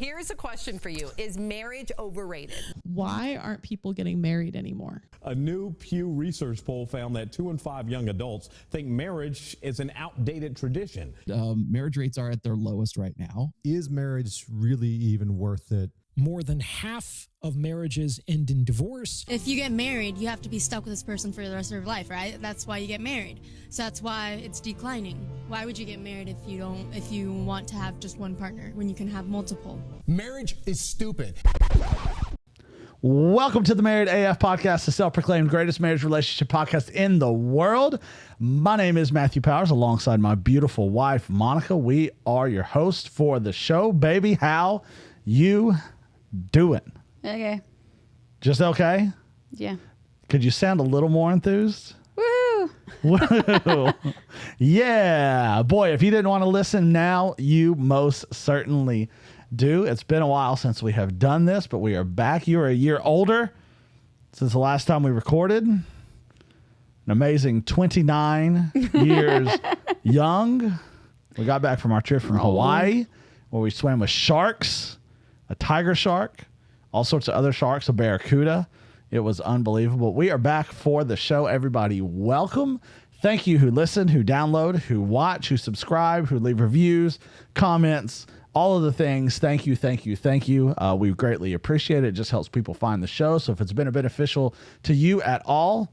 here's a question for you. Is marriage overrated? Why aren't people getting married anymore? A new Pew Research poll found that 2 in 5 young adults think marriage is an outdated tradition. Marriage rates are at their lowest right now. Is marriage really even worth it? More than half of marriages end in divorce. If you get married, you have to be stuck with this person for the rest of your life, right? That's why you get married. So that's why it's declining. Why would you get married if you want to have just one partner when you can have multiple? Marriage is stupid. Welcome to the Married AF podcast, the self-proclaimed greatest marriage relationship podcast in the world. My name is Matthew Powers, alongside my beautiful wife, Monica. We are your hosts for the show. Baby, how you doing? Okay. Just okay? Yeah. Could you sound a little more enthused? Woo! Woo! Yeah. Boy, if you didn't want to listen now, you most certainly do. It's been a while since we have done this, but we are back. You're a year older since the last time we recorded. An amazing 29 years young. We got back from our trip from Hawaii, where we swam with sharks, a tiger shark, all sorts of other sharks, a barracuda. It was unbelievable. We are back for the show. Everybody, welcome. Thank you who listen, who download, who watch, who subscribe, who leave reviews, comments, all of the things. Thank you, thank you, thank you. We greatly appreciate it. It just helps people find the show. So if it's been beneficial to you at all,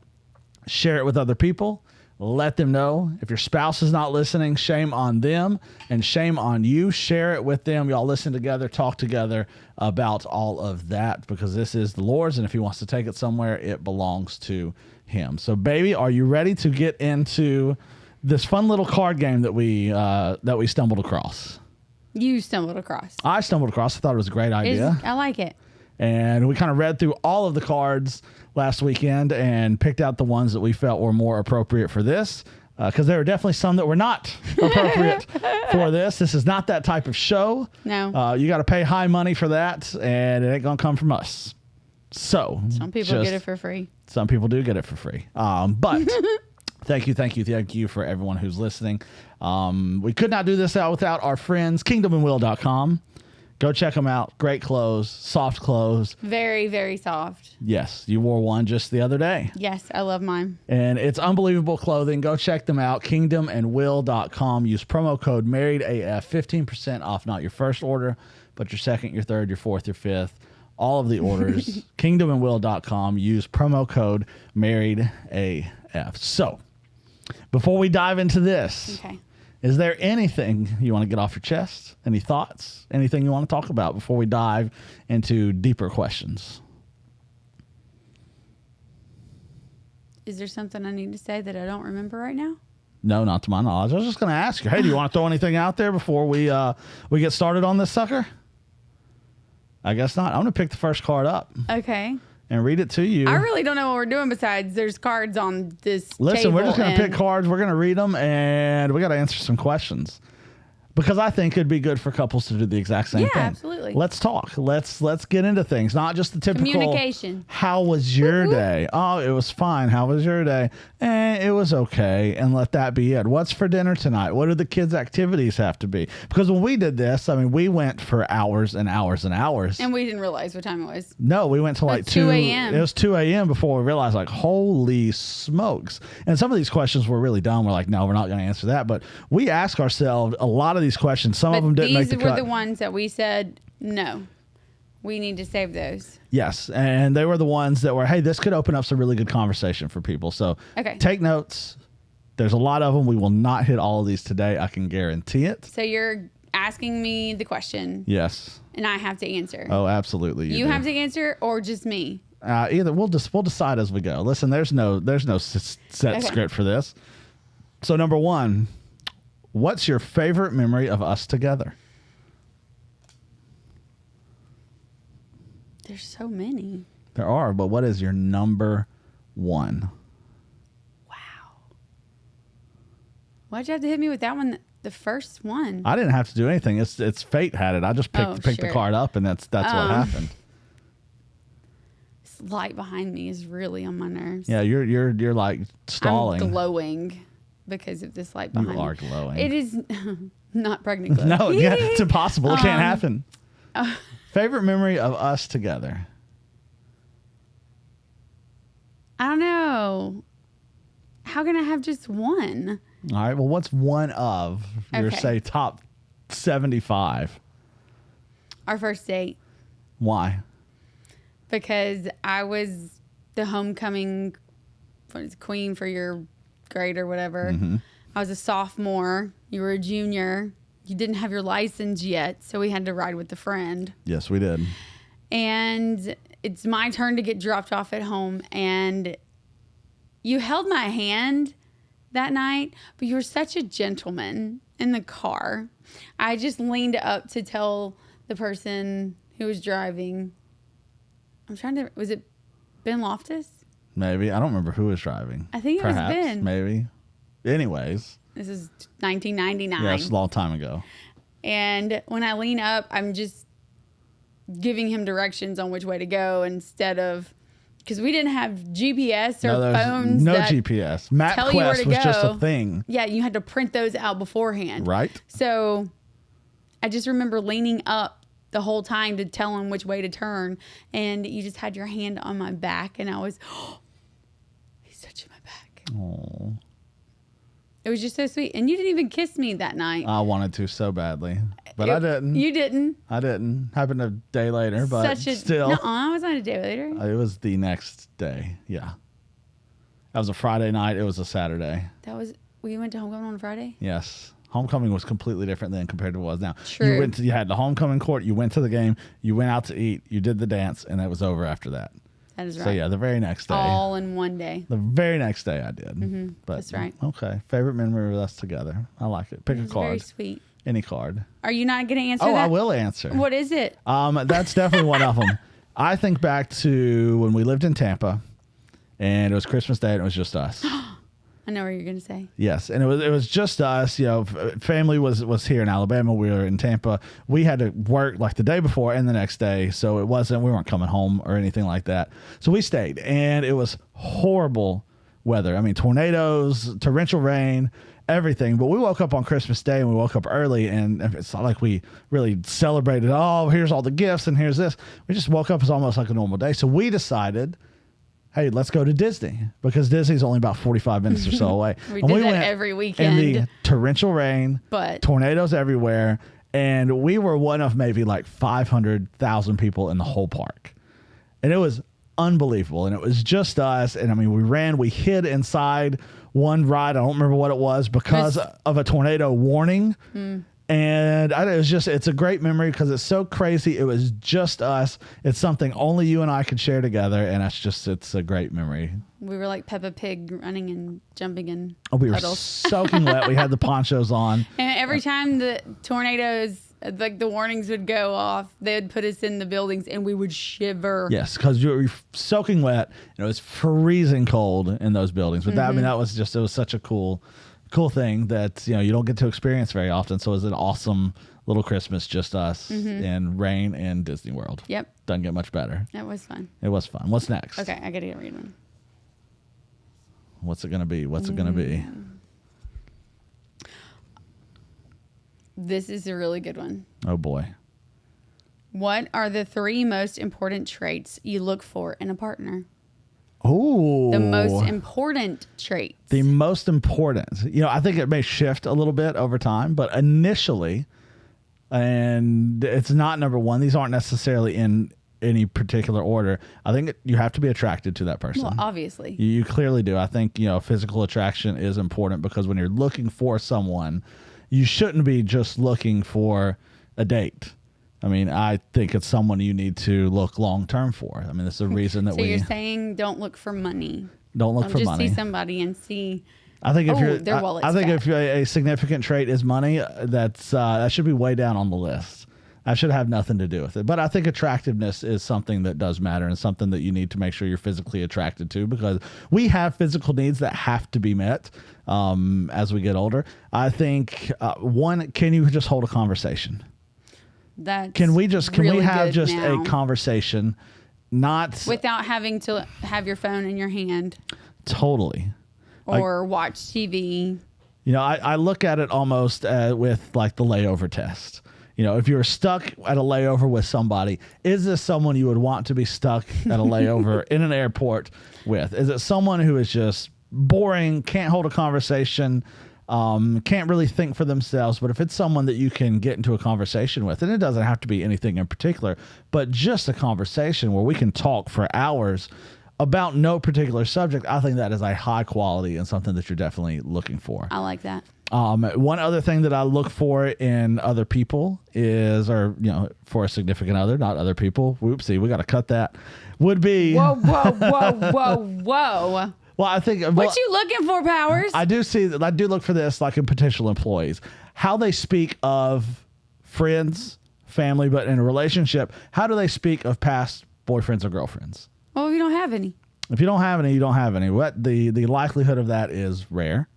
share it with other people. Let them know. If your spouse is not listening, shame on them and shame on you. Share it with them. Y'all listen together, talk together about all of that, because this is the Lord's, and if he wants to take it somewhere, it belongs to him. So, baby, are you ready to get into this fun little card game that we stumbled across? You stumbled across. I stumbled across. I thought it was a great idea. I like it. And we kind of read through all of the cards last weekend and picked out the ones that we felt were more appropriate for this, because there were definitely some that were not appropriate for this. This is not that type of show. No. You got to pay high money for that, and it ain't going to come from us. So some people get it for free. Some people do get it for free. But thank you for everyone who's listening. We could not do this out without our friends, kingdomandwill.com. Go check them out. Great clothes, soft clothes. Very, very soft. Yes, you wore one just the other day. Yes, I love mine. And it's unbelievable clothing. Go check them out, kingdomandwill.com. Use promo code MARRIEDAF, 15% off, not your first order, but your second, your third, your fourth, your fifth, all of the orders. kingdomandwill.com. Use promo code MARRIEDAF. So, before we dive into this, okay. Is there anything you want to get off your chest? Any thoughts? Anything you want to talk about before we dive into deeper questions? Is there something I need to say that I don't remember right now? No, not to my knowledge. I was just going to ask you, hey, do you want to throw anything out there before we get started on this sucker? I guess not. I'm going to pick the first card up. Okay. And read it to you. I really don't know what we're doing besides there's cards on this Listen, we're just going to and pick cards. We're going to read them, and we got to answer some questions. Because I think it'd be good for couples to do the exact same thing. Yeah, absolutely. Let's talk. Let's get into things. Not just the typical communication. How was your day? Oh, it was fine. How was your day? It was okay. And let that be it. What's for dinner tonight? What do the kids' activities have to be? Because when we did this, I mean, we went for hours and hours and hours. And we didn't realize what time it was. No, we went to like 2 a.m. It was 2 a.m. before we realized, like, holy smokes. And some of these questions were really dumb. We're like, no, we're not going to answer that. But we ask ourselves a lot of these questions. Some of them didn't make the cut. These were the ones that we said, no, we need to save those. Yes. And they were the ones that were, hey, this could open up some really good conversation for people. So take notes. There's a lot of them. We will not hit all of these today. I can guarantee it. So you're asking me the question. Yes. And I have to answer. Oh, absolutely. You have to answer or just me? Either. We'll decide as we go. Listen, there's no set script for this. So number one, what's your favorite memory of us together? There's so many. There are, but what is your number one? Wow. Why'd you have to hit me with that one, the first one? I didn't have to do anything. It's fate had it. I just picked the card up, and that's what happened. This light behind me is really on my nerves. Yeah, you're like stalling. I'm glowing because of this light behind me. You are glowing. It is not pregnant glow. No, yeah, it's impossible. It can't happen. Favorite memory of us together. I don't know. How can I have just one? All right. Well, what's one of your, Okay. say, top 75? Our first date. Why? Because I was the homecoming queen for your grade or whatever. I was a sophomore. You were a junior. You didn't have your license yet, so we had to ride with a friend. Yes, we did. And it's my turn to get dropped off at home. And you held my hand that night, but you were such a gentleman in the car. I just leaned up to tell the person who was driving. Was it Ben Loftus? Maybe. I don't remember who was driving. I think it was Perhaps, Ben. Maybe. Anyways. This is 1999. Yeah, it's a long time ago. And when I lean up, I'm just giving him directions on which way to go instead of, because we didn't have GPS or No, phones. no that GPS. tell you where MapQuest to was go. just a thing. Yeah, you had to print those out beforehand. Right. So I just remember leaning up the whole time to tell him which way to turn. And you just had your hand on my back. And I was, he's touching my back. Oh, It was just so sweet. And you didn't even kiss me that night. I wanted to so badly, but I didn't. You didn't. I didn't. Happened a day later, but still. No, it was not a day later. It was the next day. Yeah. That was a Friday night. It was a Saturday. We went to homecoming on Friday? Yes. Homecoming was completely different then compared to what it was now. True. You had the homecoming court, you went to the game, you went out to eat, you did the dance, and it was over after that. That is right. So yeah, the very next day. All in one day. The very next day I did. But, that's right. Okay. Favorite memory of us together. I like it. Pick It a was card. very sweet. Any card. Are you not going to answer that? I will answer. What is it? That's definitely one of them. I think back to when we lived in Tampa, and it was Christmas Day, and it was just us. I know what you're going to say. Yes, and it was just us. You know, family was here in Alabama. We were in Tampa. We had to work like the day before and the next day, so we weren't coming home or anything like that. So we stayed, and it was horrible weather. I mean, tornadoes, torrential rain, everything. But we woke up on Christmas Day, and we woke up early, and it's not like we really celebrated. Oh, here's all the gifts, and here's this. We just woke up as almost like a normal day. So we decided, hey, let's go to Disney, because Disney's only about 45 minutes or so away. We And did that went every weekend. in the torrential rain, But tornadoes everywhere, and we were one of maybe like 500,000 people in the whole park. And it was unbelievable, and it was just us. And I mean, we hid inside one ride. I don't remember what it was because of a tornado warning. And it's a great memory because it's so crazy. It was just us. It's something only you and I could share together. And it's a great memory. we were like Peppa Pig running and jumping in We were puddles. soaking wet. We had the ponchos on. And every time the tornadoes, like the warnings would go off, they would put us in the buildings and we would shiver. Yes, because you were soaking wet. And it was freezing cold in those buildings. But it was such a cool thing that you don't get to experience very often. So it was an awesome little Christmas, just us and rain and Disney World. Yep. Doesn't get much better. That was fun. It was fun. What's next? Okay, I gotta get read one. What's it gonna be? What's it gonna be? This is a really good one. Oh boy. What are the 3 most important traits you look for in a partner? Oh, The most important traits. The most important. I think it may shift a little bit over time, but initially, and it's not number one. These aren't necessarily in any particular order. I think you have to be attracted to that person. Well, obviously. You clearly do. I think, physical attraction is important because when you're looking for someone, you shouldn't be just looking for a date. I mean, I think it's someone you need to look long term for. I mean, that's the reason that So you're saying don't look for money. Don't look for just money. see somebody and see. I think if their wallet's I think fat. if a significant trait is money, that should be way down on the list. That should have nothing to do with it. But I think attractiveness is something that does matter and something that you need to make sure you're physically attracted to, because we have physical needs that have to be met as we get older. I think one, can you just hold a conversation? Can we have just a conversation, not without having to have your phone in your hand totally or watch TV? I look at it almost with like the layover test. You know, if you're stuck at a layover with somebody, is this someone you would want to be stuck at a layover in an airport with? Is it someone who is just boring, can't hold a conversation, can't really think for themselves? But if it's someone that you can get into a conversation with, and it doesn't have to be anything in particular, but just a conversation where we can talk for hours about no particular subject, I think that is a high quality and something that you're definitely looking for. I like that. One other thing that I look for in other people is, or, you know, for a significant other, not other people. Whoopsie, we got to cut that. Would be. Whoa, whoa, whoa, whoa, whoa. Well, I think. What you looking for, Powers? I do see that. I do look for this, like in potential employees, how they speak of friends, family, but in a relationship, how do they speak of past boyfriends or girlfriends? Well, we don't have any. If you don't have any, you don't have any. What the likelihood of that is rare.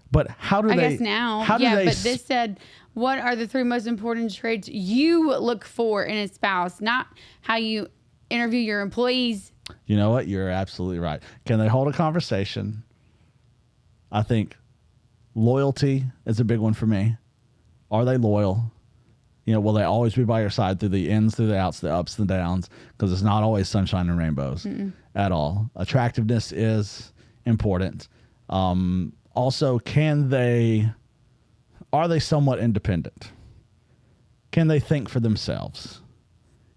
But how do I they? guess now. How do Yeah, they but this said, what are the 3 most important traits you look for in a spouse? Not how you interview your employees. You know what? You're absolutely right. Can they hold a conversation? I think loyalty is a big one for me. Are they loyal? You know, will they always be by your side through the ins, through the outs, the ups and downs? Because it's not always sunshine and rainbows at all. Attractiveness is important. Also, are they somewhat independent? Can they think for themselves?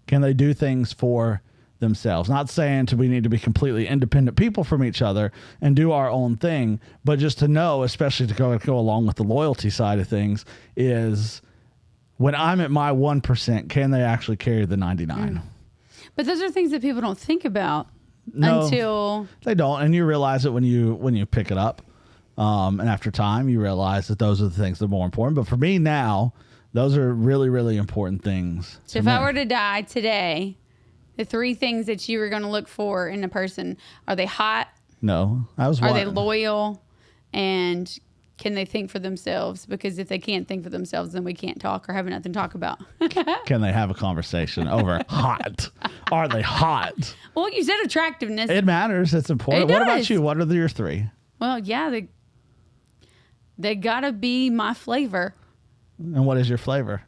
Can they do things for themselves? Not saying we need to be completely independent people from each other and do our own thing, but just to know, especially to go along with the loyalty side of things, is when I'm at my 1%, can they actually carry the 99? But those are things that people don't think about until they don't, and you realize it when you pick it up. And after time, you realize that those are the things that are more important. But for me now, those are really, really important things. So if I were to die today, the 3 things that you were going to look for in a person, are they hot? No, Are they loyal? And can they think for themselves? Because if they can't think for themselves, then we can't talk or have nothing to talk about. Can they have a conversation over hot? Are they hot? Well, you said attractiveness. It matters. It's important. It What about does. you? What are your 3? Well, yeah, they gotta be my flavor. And what is your flavor?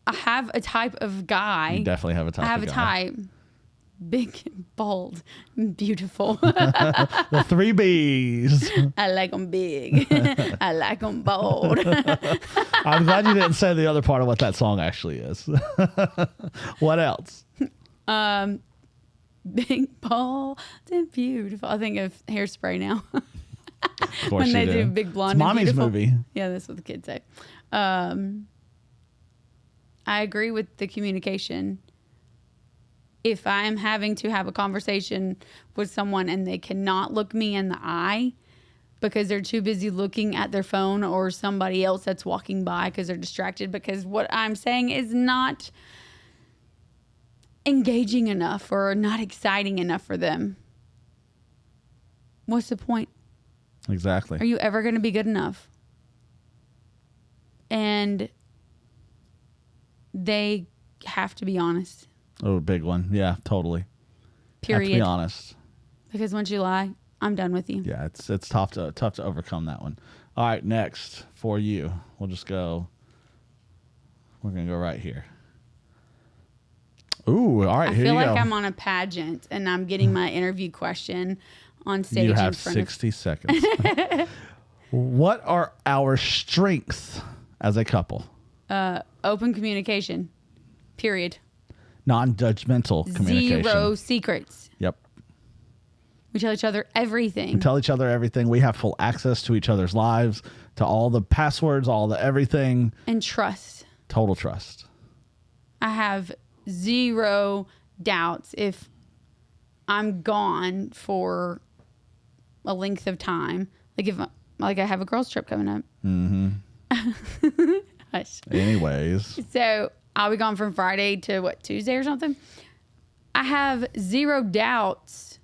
I have a type of guy. You definitely have a type I have of a guy. type. Big, bold, beautiful. The 3 B's. I like them big. I like them bold. I'm glad you didn't say the other part of what that song actually is. What else? Big, bold, and beautiful. I think of Hairspray now. Of course When you they do. do Big Blonde It's and mommy's Beautiful. movie. Yeah, that's what the kids say. I agree with the communication. If I am having to have a conversation with someone and they cannot look me in the eye because they're too busy looking at their phone or somebody else that's walking by because they're distracted because what I'm saying is not engaging enough or not exciting enough for them, what's the point? Exactly. Are you ever going to be good enough? And they have to be honest. Oh, big one. Yeah, totally. Period. Have to be honest. Because once you lie, I'm done with you. Yeah, it's tough to overcome that one. All right, next for you. We'll just go. We're gonna go right here. Ooh, all right. I Here feel you like go. I'm on a pageant and I'm getting my interview question on stage. You in have front 60 seconds. What are our strengths as a couple? Open communication. Period. Non-judgmental communication. 0 secrets. Yep. We tell each other everything. We tell each other everything. We have full access to each other's lives, to all the passwords, all the everything. And trust. Total trust. I have 0 doubts if I'm gone for a length of time. Like I have a girls trip coming up. Mm-hmm. Hush. Anyways. So I'll be gone from Friday to Tuesday or something. I have 0 doubts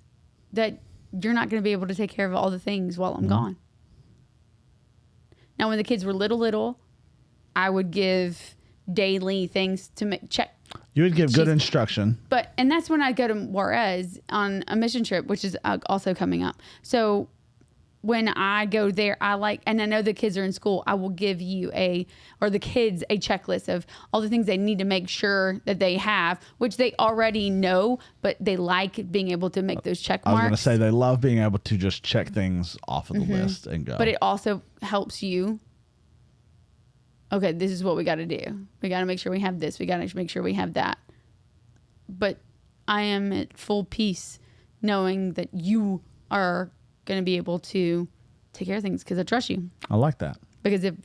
that you're not going to be able to take care of all the things while I'm gone. Now, when the kids were little, I would give daily things to check. You would give good instruction. And that's when I go to Juarez on a mission trip, which is also coming up. So when I go there, and I know the kids are in school, I will give you the kids a checklist of all the things they need to make sure that they have, which they already know, but they like being able to make those check I marks. was going to say they love being able to just check things off of the list and go. But it also helps you. Okay, this is what we got to do. We got to make sure we have this. We got to make sure we have that. But I am at full peace knowing that you are going to be able to take care of things because I trust you. I like that. Because if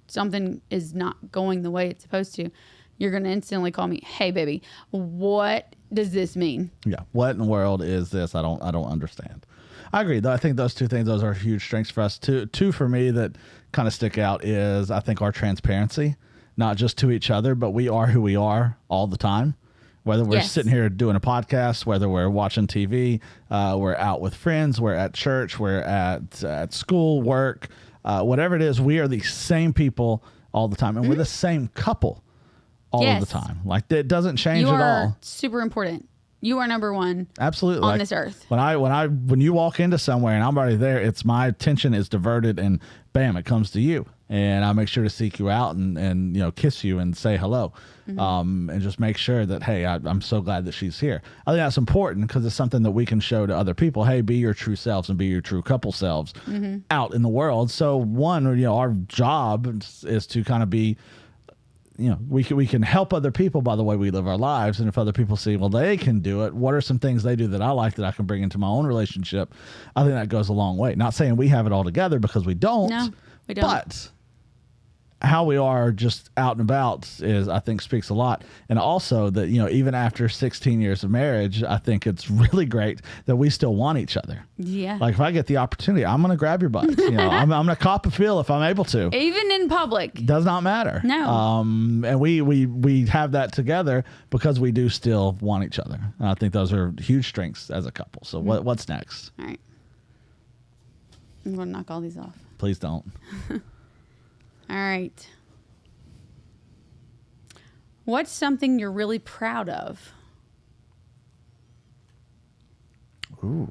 something is not going the way it's supposed to, you're going to instantly call me, hey, baby, what does this mean? Yeah. What in the world is this? I don't understand. I agree, though. I think those two things, those are huge strengths for us. Two for me that kind of stick out is I think our transparency, not just to each other, but we are who we are all the time. Whether we're sitting here doing a podcast, whether we're watching TV, we're out with friends, we're at church, we're at school, work, whatever it is, we are the same people all the time. And we're the same couple all of the time. Like, it doesn't change at all. Super important. You are number one. Absolutely. On this earth. When you walk into somewhere and I'm already there, it's my attention is diverted and bam, it comes to you. And I make sure to seek you out and kiss you and say hello. And just make sure that, hey, I'm so glad that she's here. I think that's important because it's something that we can show to other people. Hey, be your true selves and be your true couple selves out in the world. So our job is to kind of be, we can help other people by the way we live our lives. And if other people see, well, they can do it, what are some things they do that I like that I can bring into my own relationship? I think that goes a long way. Not saying we have it all together because we don't. No, we don't. But how we are just out and about I think speaks a lot. And also that, even after 16 years of marriage, I think it's really great that we still want each other. Yeah. Like if I get the opportunity, I'm going to grab your butt. I'm going to cop a feel if I'm able to. Even in public. Does not matter. No. And we have that together because we do still want each other. And I think those are huge strengths as a couple. So what's next? All right. I'm going to knock all these off. Please don't. All right. What's something you're really proud of? Ooh.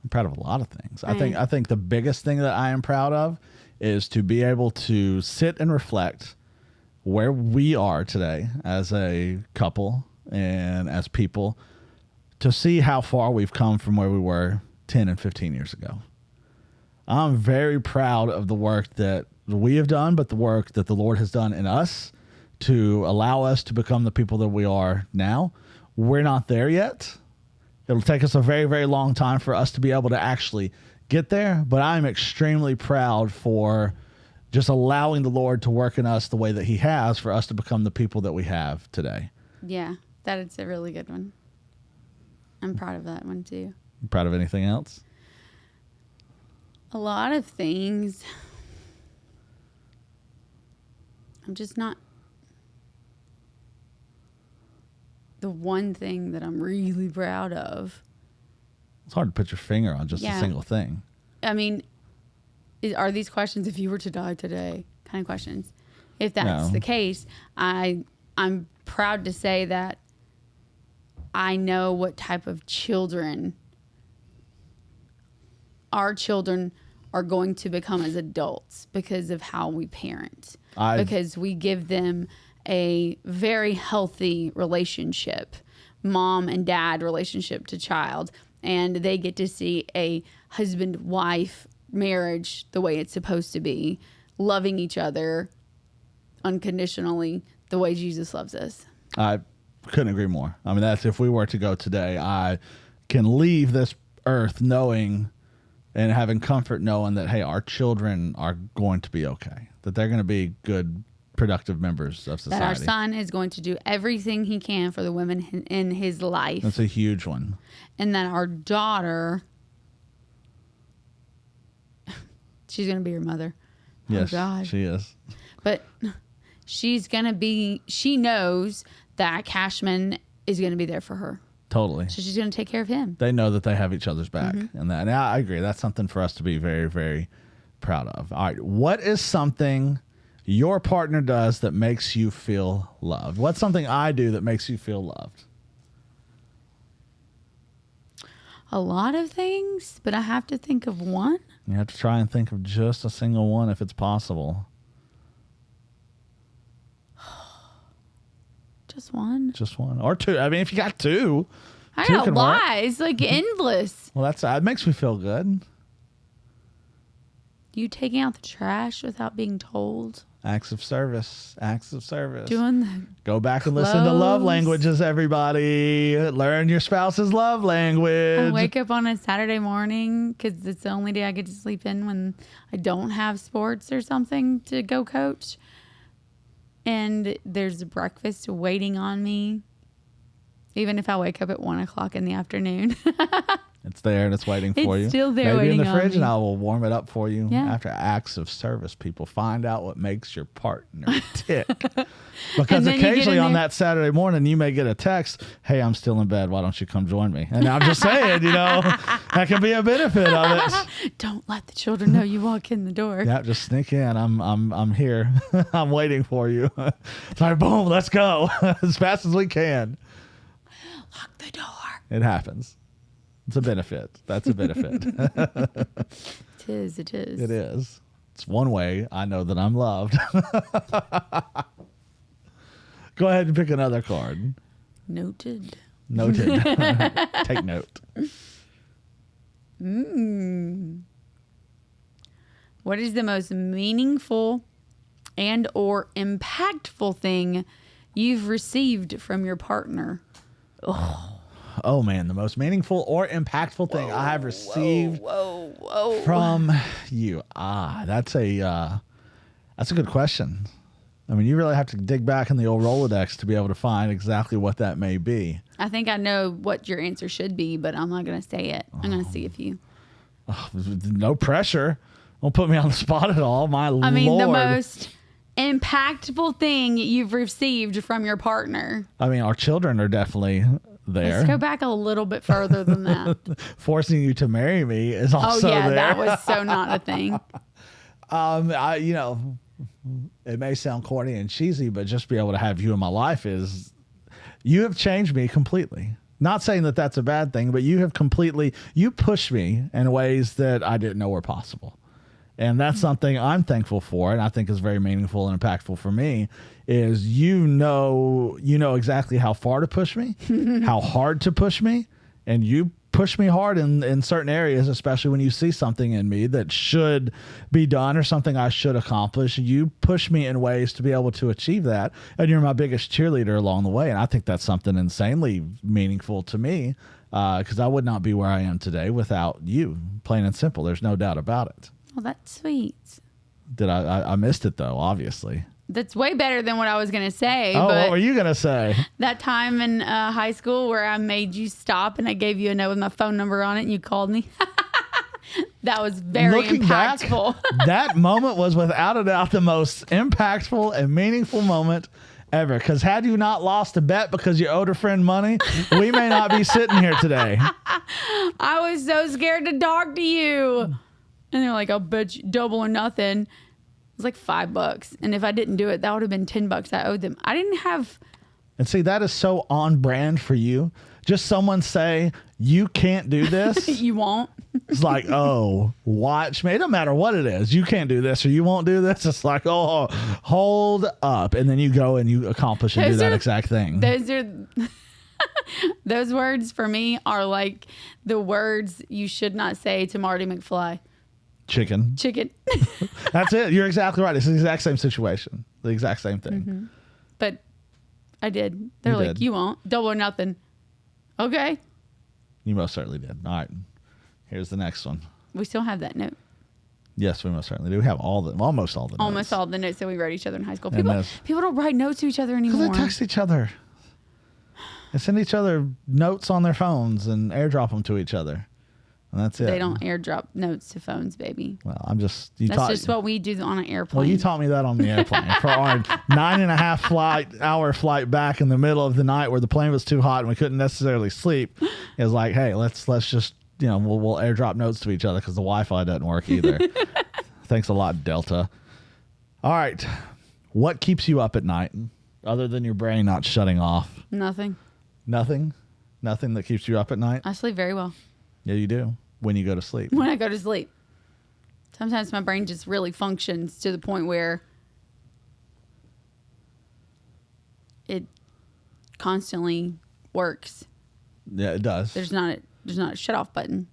I'm proud of a lot of things. I think the biggest thing that I am proud of is to be able to sit and reflect where we are today as a couple and as people, to see how far we've come from where we were 10 and 15 years ago. I'm very proud of the work that we have done, but the work that the Lord has done in us to allow us to become the people that we are now. We're not there yet. It'll take us a very, very long time for us to be able to actually get there, but I'm extremely proud for just allowing the Lord to work in us the way that he has for us to become the people that we have today. Yeah, that is a really good one. I'm proud of that one too. You proud of anything else? A lot of things. I'm just not. The one thing that I'm really proud of. It's hard to put your finger on just a single thing. I mean, are these questions if you were to die today kind of questions? If that's the case, I'm proud to say that I know what type of children our children are going to become as adults because of how we parent. Because we give them a very healthy relationship, mom and dad relationship to child, and they get to see a husband-wife marriage the way it's supposed to be, loving each other unconditionally the way Jesus loves us. I couldn't agree more. I mean, that's if we were to go today, I can leave this earth knowing and having comfort knowing that, hey, our children are going to be okay, that they're going to be good, productive members of society. That our son is going to do everything he can for the women in his life. That's a huge one. And that our daughter, she's going to be your mother. Yes, oh God. She is. But she's going to be, she knows that Cashman is going to be there for her. Totally. So she's going to take care of him. They know that they have each other's back. And I agree. That's something for us to be very, very proud of. All right. What is something your partner does that makes you feel loved? What's something I do that makes you feel loved? A lot of things, but I have to think of one. You have to try and think of just a single one if it's possible. Just one. Just one or two. I mean, if you got two, I two got can work. why. It's like endless. Well, that makes me feel good. You taking out the trash without being told. Acts of service. Acts of service. Doing the Go back and listen to love clothes. languages, everybody. Learn your spouse's love language. I wake up on a Saturday morning because it's the only day I get to sleep in when I don't have sports or something to go coach. And there's breakfast waiting on me. Even if I wake up at 1 o'clock in the afternoon. It's there and it's waiting for you. It's still there Maybe in waiting the on fridge, and me. I will warm it up for you. Yeah. After acts of service, people find out what makes your partner tick. Because And then you get occasionally in on there- that Saturday morning, you may get a text, "Hey, I'm still in bed. Why don't you come join me?" And I'm just saying, that can be a benefit of it. Don't let the children know you walk in the door. Yeah, just sneak in. I'm here. I'm waiting for you. It's like, boom, let's go as fast as we can. Lock the door. It happens. It's a benefit. That's a benefit. It is. It is. It is. It's one way I know that I'm loved. Go ahead and pick another card. Noted. Noted. Take note. What is the most meaningful and or impactful thing you've received from your partner? Oh man, the most meaningful or impactful thing I have received Whoa. from you. That's a good question. I mean, you really have to dig back in the old Rolodex to be able to find exactly what that may be. I think I know what your answer should be, but I'm not going to say it. I'm going to see if you... No pressure. Don't put me on the spot at all. My I mean, Lord. the most impactful thing you've received from your partner. I mean, our children are definitely there. Let's go back a little bit further than that. Forcing you to marry me is Oh, also yeah, there. that was so not a thing. It may sound corny and cheesy, but just be able to have you in my life you have changed me completely. Not saying that that's a bad thing, but you pushed me in ways that I didn't know were possible. And that's something I'm thankful for, and I think is very meaningful and impactful for me, is you know exactly how far to push me, how hard to push me, and you push me hard in certain areas, especially when you see something in me that should be done or something I should accomplish. You push me in ways to be able to achieve that, and you're my biggest cheerleader along the way. And I think that's something insanely meaningful to me, because I would not be where I am today without you, plain and simple. There's no doubt about it. Well, that's sweet. Did I missed it though, obviously. That's way better than what I was going to say. Oh, but what were you going to say? that time in high school where I made you stop and I gave you a note with my phone number on it and you called me. That was very Looking back, impactful. that moment was without a doubt the most impactful and meaningful moment ever. Because had you not lost a bet because you owed a friend money, we may not be sitting here today. I was so scared to talk to you. And they're like, I'll bet you double or nothing. It was like $5. And if I didn't do it, that would have been $10 I owed them. I didn't have... And see, that is so on brand for you. Just someone say, you can't do this. You won't. It's like, oh, watch me. It don't matter what it is. You can't do this or you won't do this. It's like, oh, hold up. And then you go and you accomplish and do that exact thing. Those are... Those words for me are like the words you should not say to Marty McFly. Chicken. That's it. You're exactly right. It's the exact same situation. The exact same thing. Mm-hmm. But I did. They're You like, did. you won't. Double or nothing. Okay. You most certainly did. All right. Here's the next one. We still have that note. Yes, we most certainly do. We have almost all the notes. Almost all the notes that we wrote each other in high school. And People don't write notes to each other Because anymore. they text each other. They send each other notes on their phones and airdrop them to each other. And that's it. They don't airdrop notes to phones, baby. Well, I'm just... That's just what we do on an airplane. Well, you taught me that on the airplane. For our 9.5-hour flight back in the middle of the night where the plane was too hot and we couldn't necessarily sleep. It was like, hey, let's just, we'll airdrop notes to each other because the Wi-Fi doesn't work either. Thanks a lot, Delta. All right. What keeps you up at night other than your brain not shutting off? Nothing. Nothing? Nothing that keeps you up at night? I sleep very well. Yeah, you do when you go to sleep. When I go to sleep. Sometimes my brain just really functions to the point where it constantly works. Yeah, it does. There's not a shut off button.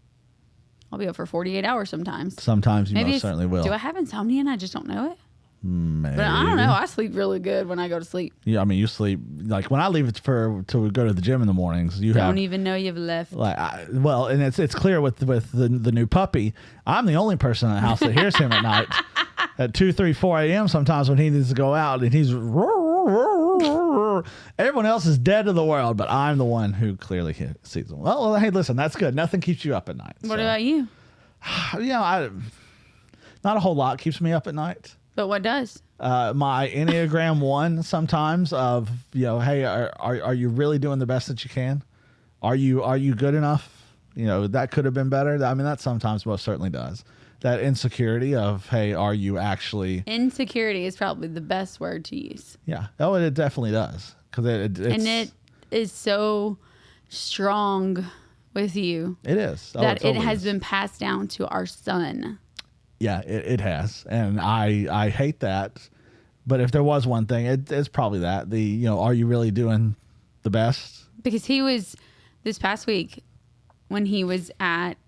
I'll be up for 48 hours sometimes. Sometimes you Maybe most certainly will. Do I have insomnia and I just don't know it? Maybe. But I don't know. I sleep really good when I go to sleep. Yeah, I mean, you sleep like when I leave it to go to the gym in the mornings. You Don't even know you've left. like and it's clear with the new puppy. I'm the only person in the house that hears him at night at 2, 3, 4 a.m. Sometimes when he needs to go out and he's everyone else is dead to the world, but I'm the one who clearly sees them. Well, hey, listen, that's good. Nothing keeps you up at night. What about you? Not a whole lot keeps me up at night. But what does? My Enneagram 1 sometimes of, hey, are you really doing the best that you can? Are you good enough? That could have been better. I mean, that sometimes most certainly does. That insecurity of, hey, are you actually... Insecurity is probably the best word to use. Yeah. Oh, it definitely does. Because it is so strong with you. It is. That it has been passed down to our son. Yeah, it has. And I hate that. But if there was one thing, it's probably that. Are you really doing the best? Because he was, this past week, when he was at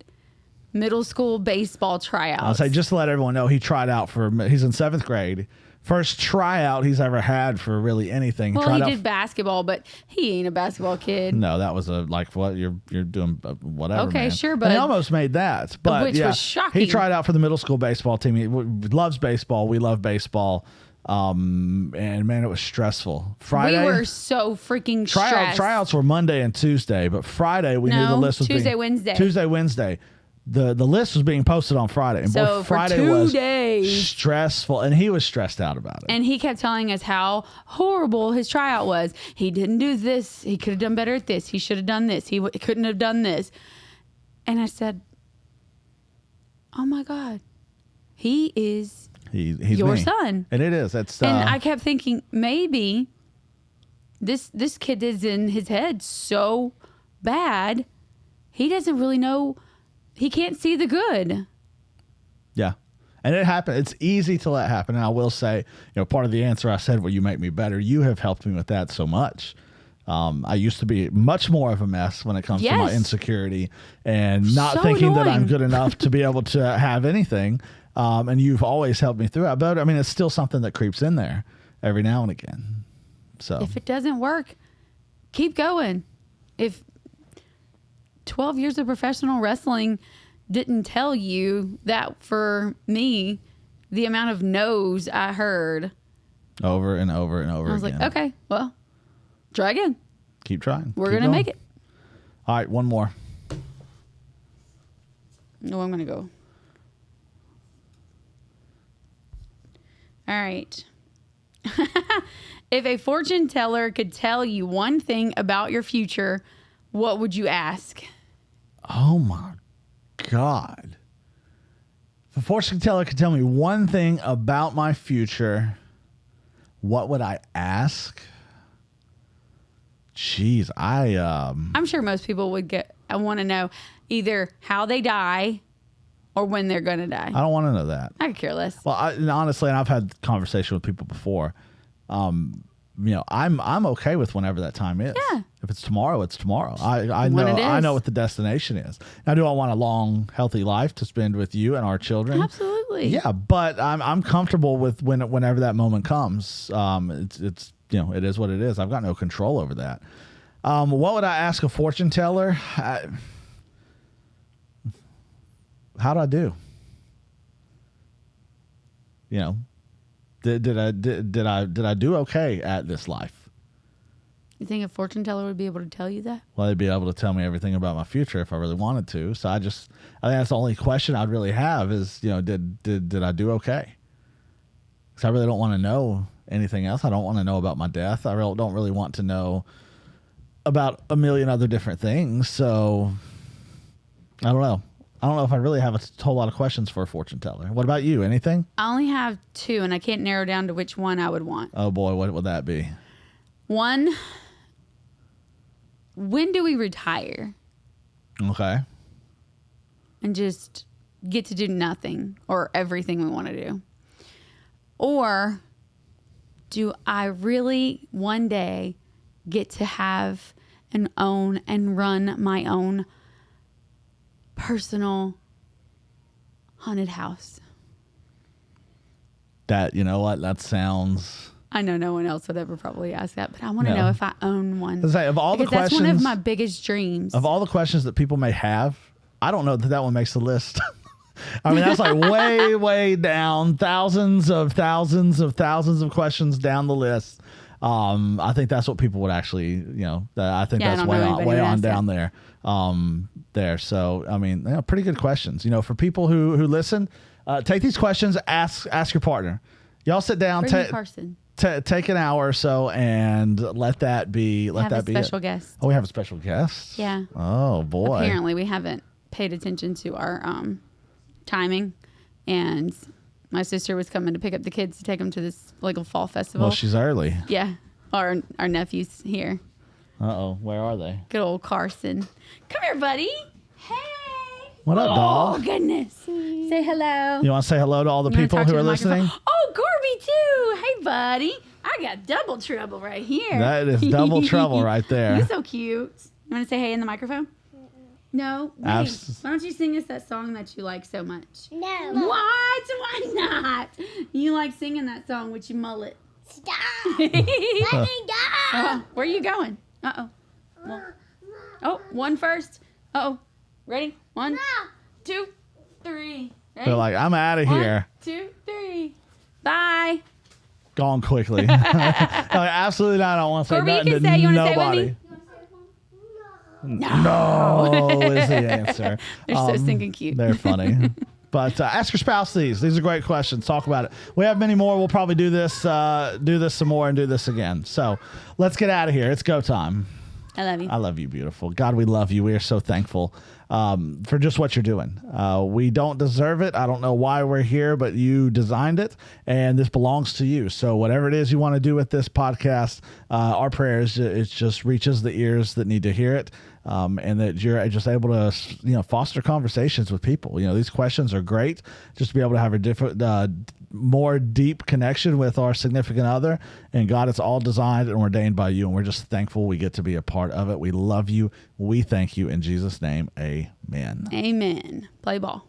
middle school baseball tryouts. I'll say, just to let everyone know, he tried out he's in 7th grade. First tryout he's ever had for really anything. Well, he did basketball, but he ain't a basketball kid. No, that was you're doing whatever. Okay, man. sure, but and he almost made that, but which was shocking. He tried out for the middle school baseball team. He loves baseball. We love baseball. And man, it was stressful. Friday, we were so freaking stressed. Tryouts were Monday and Tuesday, but Friday we knew the list was Tuesday, Wednesday. The list was being posted on Friday. And so Friday for 2 was days, stressful, and he was stressed out about it. And he kept telling us how horrible his tryout was. He didn't do this. He could have done better at this. He should have done this. He couldn't have done this. And I said, "Oh my God, he is he's your me. son." And it is. It's and I kept thinking maybe this kid is in his head so bad he doesn't really know. He can't see the good. Yeah. And it happened. It's easy to let happen. And I will say, part of the answer I said, well, you make me better. You have helped me with that so much. I used to be much more of a mess when it comes to my insecurity and not thinking that I'm good enough to be able to have anything. And you've always helped me through it. But I mean, it's still something that creeps in there every now and again. So if it doesn't work, keep going. If 12 years of professional wrestling didn't tell you that, for me, the amount of no's I heard over and over and over again. I was like, okay, well, try again. Keep trying. We're going to make it. All right, one more. No, I'm going to go. All right. If a fortune teller could tell you one thing about your future, what would you ask? Oh my God. If a fortune teller could tell me one thing about my future, what would I ask? Jeez, I'm sure most people would I want to know either how they die or when they're going to die. I don't want to know that. I could care less. Well, honestly, and I've had conversation with people before. I'm okay with whenever that time is. Yeah. If it's tomorrow, it's tomorrow. I know what the destination is. Now, do I want a long, healthy life to spend with you and our children? Absolutely. Yeah, but I'm comfortable with whenever that moment comes. It's it is what it is. I've got no control over that. What would I ask a fortune teller? How'd I do? Did I do okay at this life? You think a fortune teller would be able to tell you that? Well, they'd be able to tell me everything about my future if I really wanted to. So I think that's the only question I'd really have is, did I do okay? Because I really don't want to know anything else. I don't want to know about my death. I don't really want to know about a million other different things. So I don't know. I don't know if I really have a whole lot of questions for a fortune teller. What about you? Anything? I only have 2, and I can't narrow down to which one I would want. Oh boy, what would that be? 1, when do we retire? Okay. and just get to do nothing or everything we want to do? Or do I really one day get to have and own and run my own personal haunted house? That, you know what? That sounds... I know no one else would ever probably ask that, but I want to No. know if I own one. Say, of all the Because that's one of questions- my biggest dreams. Of all the questions that people may have, I don't know that that one makes the list. I mean, that's like way, way down, thousands of questions down the list. I think that's what people would actually, I think Yeah, I that's don't way know on, anybody way who on asked down there. There. So, I mean, pretty good questions. For people who listen, take these questions, ask your partner. Y'all sit down, Bring me Carson. take an hour or so, and let that be. Let Have that a be special it. guest. Oh, we have a special guest. Yeah. Oh boy. Apparently, we haven't paid attention to our timing, and my sister was coming to pick up the kids to take them to this legal fall festival. Well, she's early. Yeah. Our nephew's here. Uh-oh. Where are they? Good old Carson. Come here, buddy. Hey. What up, Oh, dog? goodness. Say hello. You want to say hello to all the You wanna people talk who to are the listening? microphone? Oh, Gorby, too. Hey, buddy. I got double trouble right here. That is double trouble right there. You're so cute. You want to say hey in the microphone? No? Wait. Why don't you sing us that song that you like so much? No. What? Why not? You like singing that song with your mullet. Stop. Let me go. Where are you going? Uh-oh. Oh, one first. Uh-oh. Ready? 1, 2, 3. Ready? They're like, I'm out of 1, here. 2, 3. Bye. Gone quickly. Like, absolutely not. I don't want to say Corby, you nothing can to say, you want to say nobody. with me? No is the answer. They're so stinking cute. They're funny. But ask your spouse these. These are great questions. Talk about it. We have many more. We'll probably do this some more and do this again. So let's get out of here. It's go time. I love you. I love you, beautiful. God, we love you. We are so thankful for just what you're doing. We don't deserve it. I don't know why we're here, but you designed it, and this belongs to you. So whatever it is you want to do with this podcast, our prayer is it just reaches the ears that need to hear it, and that you're just able to foster conversations with people. These questions are great, just to be able to have a different more deep connection with our significant other. And God, it's all designed and ordained by you, and we're just thankful we get to be a part of it. We love you. We thank you. In Jesus' name, amen. Amen. Play ball.